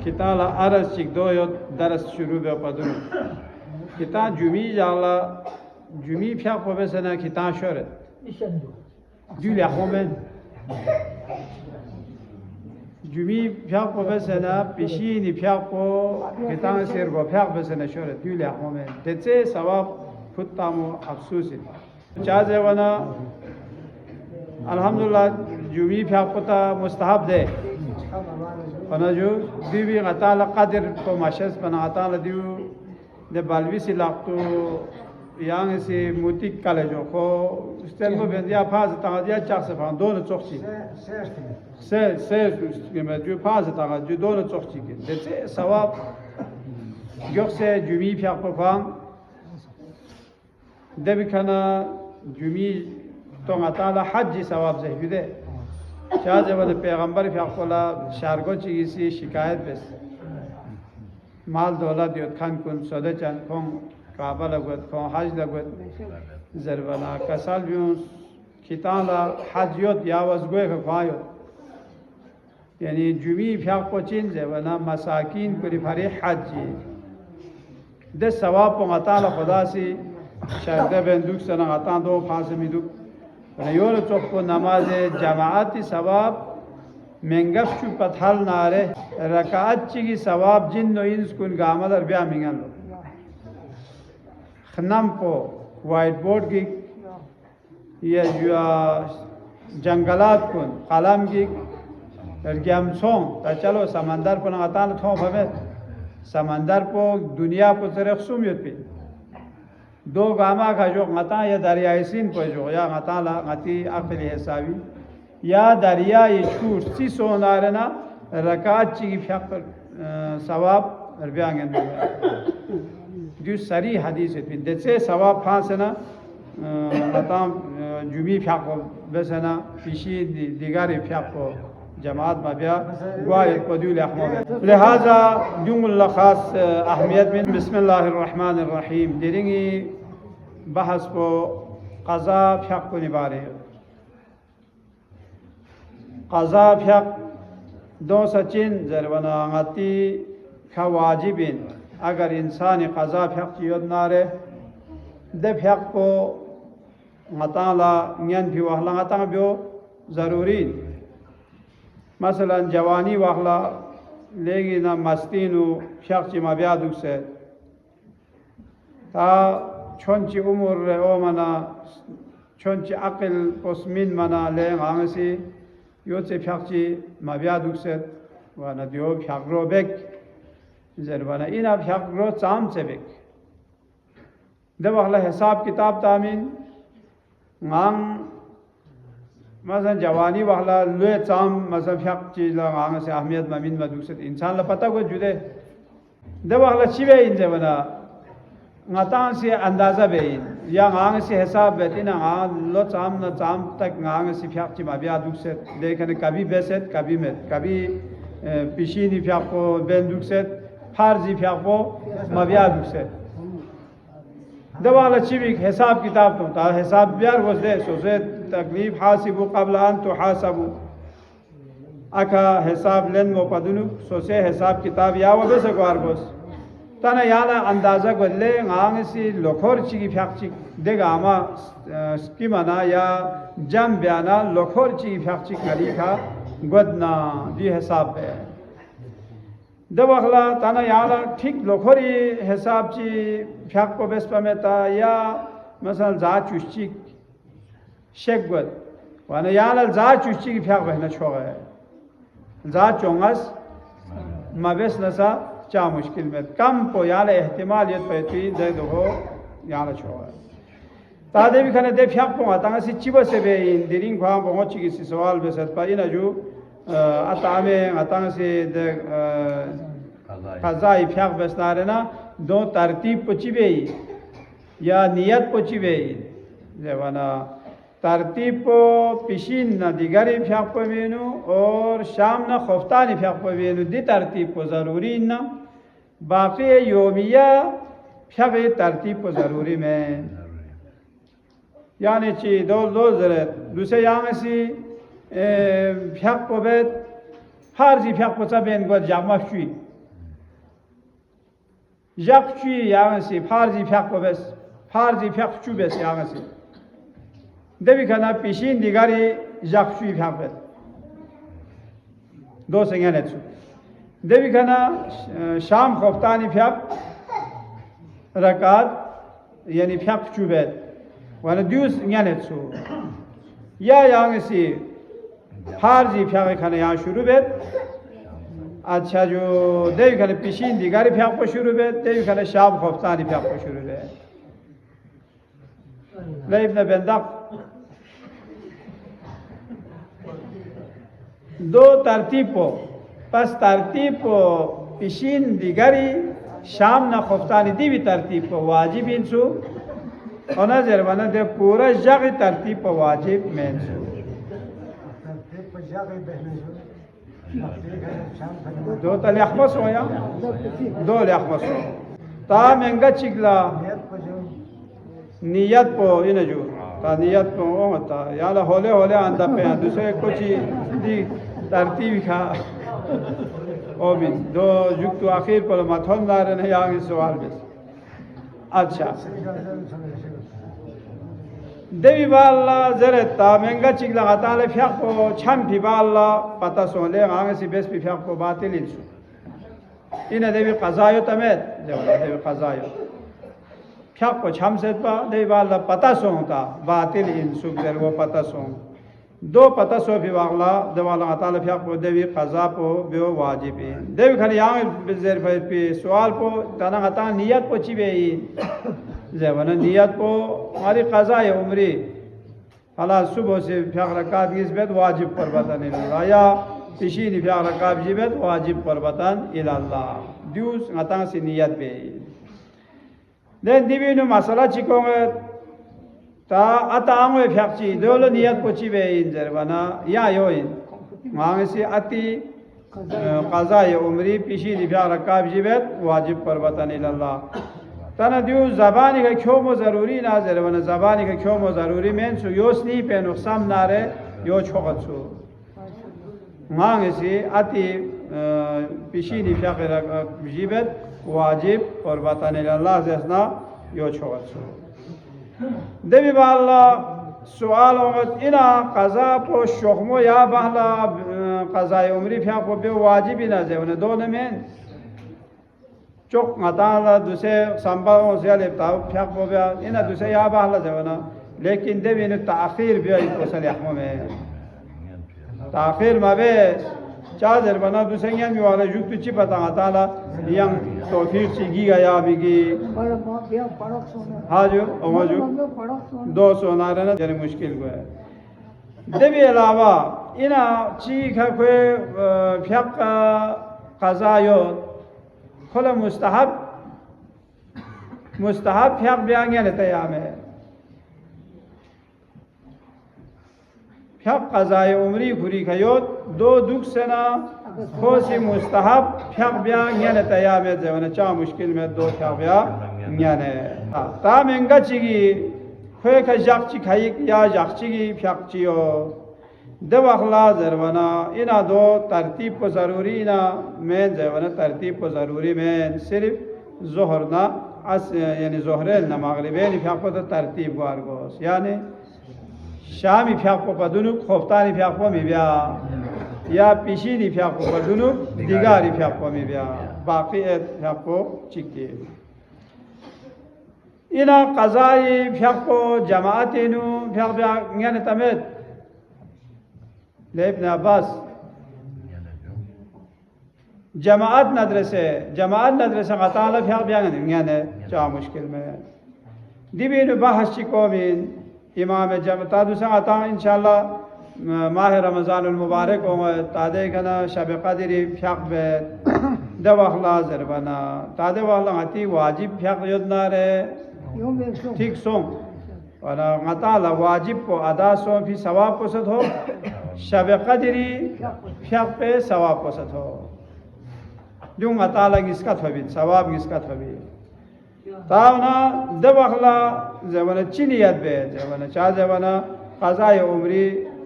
kitala aras chik do yo daras shuru be padun kita jumi jala jumi phyak po besana kita shoret du le khomen jumi phyak po besana pishi ni phyak po kita ser go phyak besana shoret du le khomen tetse sawab futtamo afsus cha jewana alhamdulillah jumi phyak pota mustahab de فنجو Debi غتالا قدر کو مشس بنا غتالا دیو د بالوی سی لاقتو یان سی موتیک کالجو خو استل کو بندیا فاز تاجیا چاخ فان دون چوخچی سه کما جو فاز تا جو دون چوخچی کی دته ثواب یوکسه جومی پیاق پفان دبی کنا جومی تو غتالا حج ثواب زهیده شاید ولی پیغمبر فیاقلا شرگو چیزی شکایت بس مال دولت یاد خان کن سوده چند کن کعبه لگود کن حج لگود زربنا کسال بیون کتالا حج یاد یاوزگوی کفایود یعنی جومی فیاق پچین زبنا مساکین کلی فری حجی ده ثواب پو غطال خدا سی شرده بندوک سنا غطان دو پانس میدوک یور چوک نماز جماعتی ثواب منگف چو پتھل ناره رکعت چیگی ثواب جن و انس کن گامل اربیا منگل خنم پو وائٹ بورڈ کی یا جو جنگلات کن قلم کی ارگیم سون تا چلو سمندر پو نغتان تھون بھمت سمندر پو دنیا پو ترخصوم یود پی دو گاما کا جو غتا یا دریائے سین پہ جو یا غتا لا غتی عقل حسابی یا دریائے چور سی سونارنا رکعت چی فقر ثواب ربیانگن جو سری حدیث ہے دتے ثواب پھانسنا غتا جمی فقر بسنا پیشی دیگر فقر جماعت ما بیا گوای قدول احمد لہذا جمل خاص اہمیت میں بسم اللہ الرحمن الرحیم دیرنگی بحث کو قضا فیق کو نبارے قضا فیق دو سچین زربنا غتی کا واجبین اگر انسان قضا فیق چیود نارے دے فیق کو غتالا نین بھی وحلا غتا بیو ضروری مثلا جوانی واخلا لیگی نا مستینو شخصی ما بیادوک سے تا چونچی عمر او منا چونچی عقل پسمین منا لیں آنگسی یوت سے شخصی ما بیادوک سے وانا دیو شخرو بک زروانا اینا شخرو چام سے بک دو واخلا حساب کتاب تامین مانگ مثلا جوانی والا لوی چام مثلا فق چیز لگانا سے اہمیت ممین مدوست انسان لا پتہ کو جدے دو والا چیوے انجے بنا غتان سے اندازہ بین یا غان سے حساب بیتین غان لو چام نہ چام تک غان سے فق چی مبیا دوست لیکن کبھی بیست کبھی مت کبھی پیشینی فق کو بین دوست فرضی فق کو مبیا دوست دو والا چیوی حساب کتاب تو تا حساب بیار وزدے سوزے تکلیف حاسبو قبل ان تحاسبو اکا حساب لن مو پدنو سوسے حساب کتاب یا و بس گوار گوس تانا یالا اندازہ گلے غانگ سی لکھور چیگی فیق چیگ دیگا اما سکی منا یا جم بیانا لکھور چیگی فیق چیگ نلی کا گدنا دی حساب بے دو اخلا تانا یالا ٹھیک لکھوری حساب چی فیق کو بس پمیتا یا مثلا ذات چوش چیگ شک گود وانا یالا ذات چوش چیگی فیق بہنا چھوگا ہے ذات چونگس مبس نسا چا مشکل میں کم پو یالا احتمال ید پیتوی دے دو ہو یالا چھوگا ہے تا دے بھی کھنے دے فیق پو آتا سی چیبا سے بے این دیرین خوام پو چیگی سی سوال بسد پا اینا جو اتعامی آتا سی دے قضائی فیق بسنارنا دو ترتیب پو چی بے یا نیت پو چی بے زیوانا ترتیب پو پیشین نا دیگری فیق پو بینو اور شام نا خفتانی فیق پو بینو دی ترتیب پو ضروری نا باقی یومیہ فیق ترتیب پو ضروری میں یعنی چی دو زرد دوسرے یعنی سی فیق پو بیت ہر زی فیق پو چا بین گوز جامع شوی jakçu yağısı farzi fiyakpo bes farzi fiyakçu bes yağısı devi kana pishin digari jakçu fiyakbet do sengenetsu devi kana sham khoftani fiyap rakat yani fiyakçu bet wana dius ngenetsu ya yağısı farzi fiyakı kana ya şuru bet अच्छा जो देवी खाने Pishin Digari fuck पर शुरू बे देवी खाने शाम खफ्तानी fuck पर शुरू बे लेब ने बंदक दो तरतीब को पस तरतीब को पिशीन दिगारी शाम ना खफ्तानी दी भी तरतीब को वाजिब इंसु और ना जरवाना दे पूरा जागी तरतीब को वाजिब मेंसु दो तले अखमस हो या दो ले अखमस हो ता महंगा चिकला नियत पो इन्हें जो ता नियत पो वो मता याला होले होले आंदा पे दूसरे कुछ दी तरतीब का ओ भी दो जुग तो आखिर पर माथों दारे नहीं आगे सवाल बस अच्छा देवी बाला जरता महंगा चिकला गाताले फ्याक को छम भी बाला पता सोले आगे से बेस भी फ्याक को बातिल इंसु इन्हें देवी कज़ायो तमेत जब देवी कज़ायो फ्याक को छम से पा देवी बाला पता सोंता बातिल इंसु जर वो पता सों दो पता सो भी वाला देवाला गाताले फ्याक को देवी कज़ा को बेओ वाजिबी देवी खाली आगे जर पे सवाल को तना गाता नियत को चिबे जवाना नियत को हमारी कज़ा है उम्री अला सुबह से फ्याक रकात की इसबत वाजिब परबतन इल्लाह या पिशी नि फ्याक रकात जिबत वाजिब परबतन इल्लाह दूस ngata से नियत पे देन दिबिनु मसला चिकोंगे ता अता आंगे फ्याक ची दोलो नियत को चिबे इन जवाना या यो इन मांगे से अति कज़ा है उम्री पिशी नि फ्याक रकात जिबत वाजिब परबतन इल्लाह तना दियो ज़बानी का क्यों मो ज़रूरी ना ज़रूरन ज़बानी का क्यों मो ज़रूरी में सो योस नहीं पे नुकसान ना रे यो छोकत सो मांगे से आती पिशीनी फ़िक्र जीबत वाजिब और बताने अल्लाह जैसना यो छोकत सो देवी बाला सवाल होगा इना कज़ा पो शोखमो या बहला कज़ा उम्री फ़िक्र को बे वाजिब ना ज़रूरन दोनों में चौक ngata दूसरे संभावों से लेताओ फ्याक हो गया इन्हें दूसरे यहाँ बाहर जावना लेकिन देवी ने ताख़ीर भी आई तो सले अख़मों में ताख़ीर मावे चार्जर बना दूसरे यहाँ भी वाला जुट तुच्ची पता आता ला yang tofir chigi gaya bigi हाँ जो अमजो दो सोनारे ना जरे मुश्किल को है देवी अलावा इना ची का कोई फ्याक कज़ायो खोला मुस्तहब फ्याक ब्यांगे लेते हैं हमें फ्याक कज़ाए उम्री खुरी खयोत दो दुख से ना खोसी मुस्तहब फ्याक ब्यांगे लेते हैं हमें जवान चा मुश्किल में दो फ्याक ब्यांगे ने ता महंगा चिगी खोए का जागची खाई या जागची की फ्याक चियो दो अखला जरवाना इना दो तरतीब को ज़रूरी ना में जवाना तरतीब को ज़रूरी में सिर्फ ज़ोहर ना अस यानी ज़ोहरे ना मगरिबे नि फ्याक को तो तरतीब वार गोस यानी शामी फ्याक को पदुनु खोफ्तानी फ्याक को मिबिया या पिशी नि फ्याक को पदुनु दिगारी फ्याक को मिबिया बाकी फ्याक को चिक्के इना कज़ाई फ्याक को जमाअतेनु फ्याक यानी तमेत लेब्न अब्बास जमाअत नदरसे गताला फ्याक ब्यांगे यानी चा मुश्किल में दिबीन बहस चिकोमिन इमाम जमता दूसरा आता इंशाल्लाह माह रमज़ानुल मुबारक होगा तादे कना शब क़दरी फ्याक बे दवाखला ज़रबना तादे वाला आती वाजिब फ्याक योजना रे ठीक सों और गताला वाजिब को अदा सो भी सवाब को सद हो शब क़दरी फ्याक पे सवाब को सद हो जो गताला किसका थोबी सवाब किसका थोबी तावना दवाखला जवाना चिनियत बे जवाना चा जवाना कज़ाए उम्री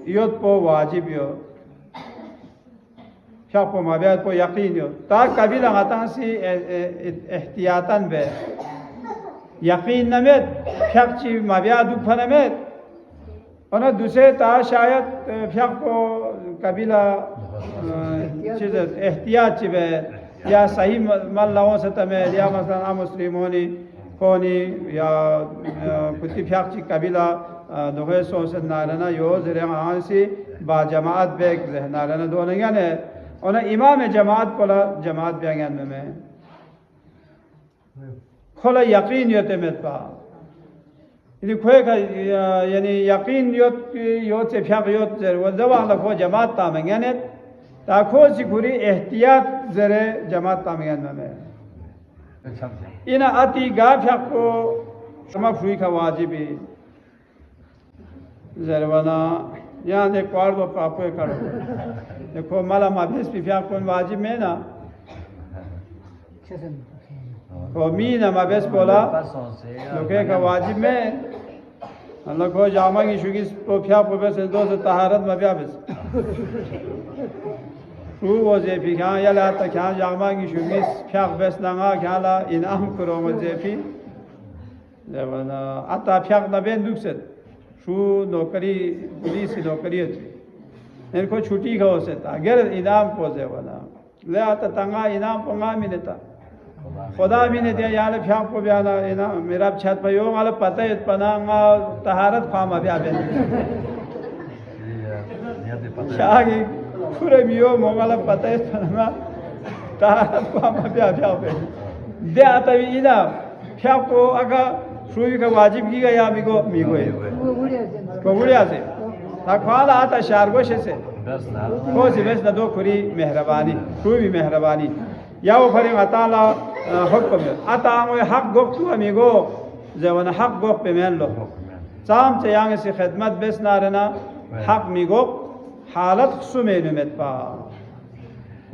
योद पो वाजिब यो फ्याक पो माबियात पो यकीन यो ता कबीला गाता सी एहतियातन बे यकीन नमेत फ्याक ची माबियात दुफनमेत और दूसरे ता शायद फ्याक पो कबीला चीज एहतियात ची बे या सही मल्लाओं से तमें या मसलन मुस्लिमों ने कोनी या कुछ फ्याक ची कबीला दोहे सो से नारना यो जरे हाँ सी बा जमात बेग नारना दो नहीं ने और इमाम जमात पोला जमात बेगन में खोला यकीन योते में पा यानी खोए का यानी यकीन योत से फ्याक योत जर वो जवान लखो जमात तामेंगे ने ताखो सिकुरी एहतियात जरे जमात तामेंगे में इन आती गा फ्याक को समा फ्री का वाजिबी जरवाना यहाँ देख पार दो पापे करो देखो माला माफिस पिफिया कौन वाजिब में ना को मीना माफिस बोला लोके का वाजिब में अल्लाह को जामा की शुगी पिफिया पे से दो से तहारत माफिया बस वो जे भी क्या या ला तक क्या जामा की शुगी पिफिया बस ना क्या ला इनाम करो मुझे भी जरवाना आता पिफिया ना बेन दुख से शू नौकरी पुलिस नौकरी मेरे को छुट्टी का हो सकता अगर इनाम पोजे वाला ले आता तंगा इनाम पंगा मिलता खुदा भी ने दिया यार फ्याक को बयाना इनाम मेरा छत पे यो वाला पता है पनांगा तहारत फाम अभी आबे शागी पूरे मियो मोगला पता है पनांगा तहारत फाम अभी आबे दे आता भी इनाम फ्याक को अगर शुरू का वाजिब की गया मिगो है कोगुड़िया से ताकवाला आता शारगोश से को सी बस दो खुरी मेहरबानी शुरू भी मेहरबानी या वो फरिंग अताला हुक्म आता वो हक गोक तू मिगो जवन हक गोक पे मेन लो साम से यांग से खिदमत बेस नारना हक मिगो हालत सुमेनु मेत पा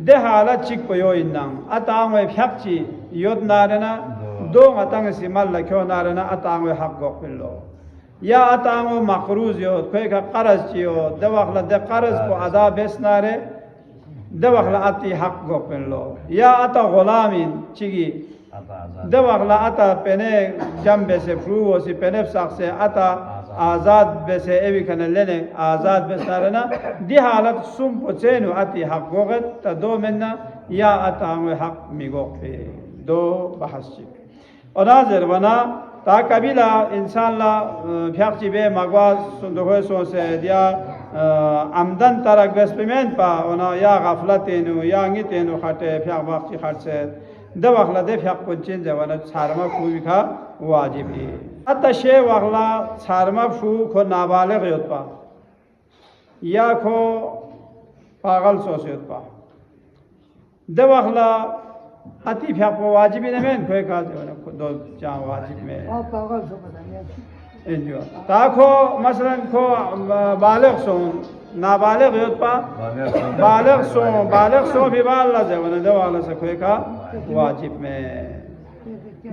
दे हालत चिक पयो इन्नांग आता वो फ्याक्ची योद नारना दो अतंग सिमल लख्यो नारना अतांग हक गोपिलो या अतांग मकरूज यो कोई का कर्ज चियो दवखला दे कर्ज को अदा बेस नारे दवखला अति हक गोपिलो या अता गुलामिन चिगी दवखला अता पेने जम बेसे फ्रू ओसी पेने साख से अता आजाद बेसे एवी कने लेने आजाद बेस नारना दी हालत सुम पोचेनु अति हक गोगत त दो मेना या अतांग हक मिगोपे दो बहस चिक और नाजर वना ता कबीला इंसान ला फ्याक्ची बे मगवाज सुंदोहे सो से दिया आमदन तरक बेस्पेमेंट पा ओना या गफलतेनु या अंगितेनु खाते फ्याक वाक्ची खाट से दवखला दे फ्याक पंचिन जवाना छारमा फू बिखा वाजिबी अत शे वखला छारमा फू को नाबालिग योत पा या को पागल सोसियत पा दवखला अति फ्याक को वाजिब नहीं में कोई का दो चार वाजिब में इंजो ताको मसलन को बालिग सो नाबालिग योत पा बालिग सो भी बाल ला जवाना दो वाला से कोई का वाजिब में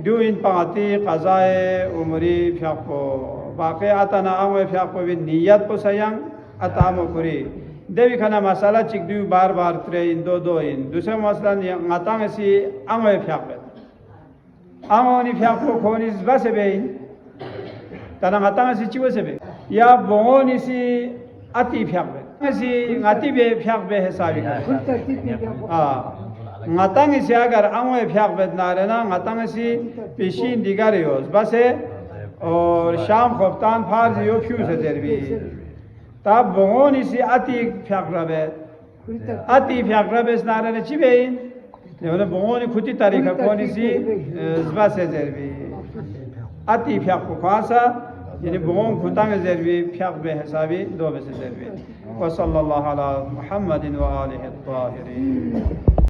दो इन पाती क़ज़ाए उमरी फ्याक को बाक़ी आता ना आम फ्याक को भी नियत को सयांग अतामो कुरी देवी खाना मसाला चिक दू बार बार त्रे इन दो इन दूसरा मसला ngatanग सी आंगे फ्याक बे आंगोनी फ्याक को खोनी बस बे तना ngatanग सी चिव से बे या बोंगोनी सी अति फ्याक बे सी ngati बे फ्याक बे हिसाबी ngatanग सी अगर आंगे फ्याक बे नारेना ngatanग सी पेशीन दिगारियोस बस और शाम खफ्तान फार यो फ्यू से जरबी तब बोंगोनी सी अति फ्याक रबे नारने चिबेइन ने बोंगोनी खुती तारीख कोनी सी जबा से जरबी अति फ्याक को खासा यानी बोंग खुतांग जरबी फ्याक बे हिसाबी दो बे से जरबी व सल्लल्लाहु अला मुहम्मदिन व आलिहि त्ताहिरीन।